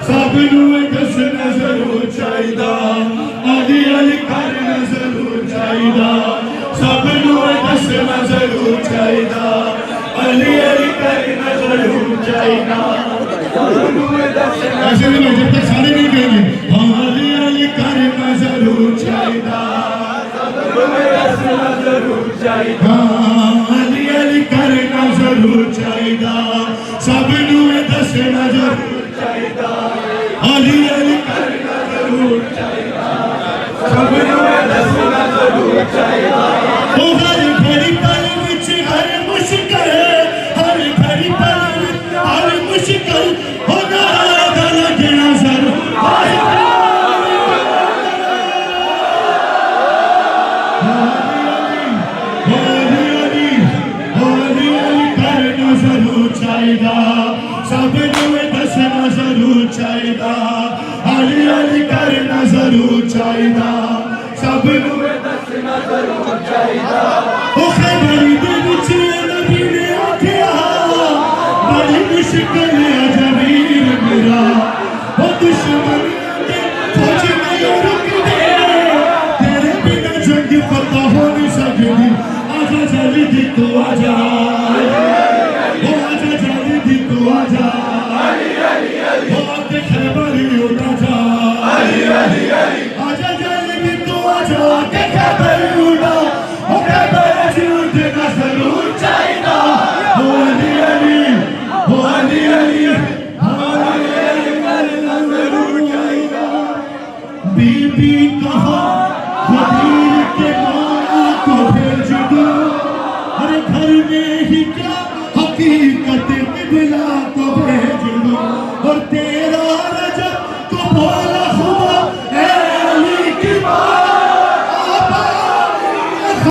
سب نوے دسنا ضرور چاہیدا علی علی کرنا ضرور چاہیدا سب نوے دسنا ضرور چاہیدا علی علی کرنا ضرور چاہیدا ایسے دن جب تک سارے نہیں کہیں گے ہاں علی علی کرنا ضرور چاہیدا ضرور چاہیدا علی علی کرنا ضرور چاہیدا سب نوے دسنا ضرور چاہیدا علی علی کرنا ضرور چاہیدا سب نوے دسنا ضرور چاہیدا او ہر گھڑی پل وچ ہر مشکل ہر گھڑی پل وچ ہر مشکل ہو نارا لگنا ضرور سب نوے دسنا ضرور چاہیدا علی علی کرنا ضرور چاہیدا سب نوے دسنا ضرور چاہیدا او خیبری دے وچ نبی نے آکھیا بڑی مشکل ہے جبیر میرا او دشمن دے فوج میں رک دے تیرے بنا جنگ فتح ہو نہیں سکتی آجا جلدی تو آجا آجا بہت خیبری اٹھا جا آجا جلدی تو آجا کہ خیبری اٹھا وہ خیبر جھوٹنا ضرور چاہیدا وہ علی علی وہ علی علی کرنا ضرور چاہیدا بی بی کہا غدیر کے ماں کو بھیج دو ہر گھر میں ہی کیا حقیقت قبلہ کو بھیج دو اور تیرا رجب کو بولا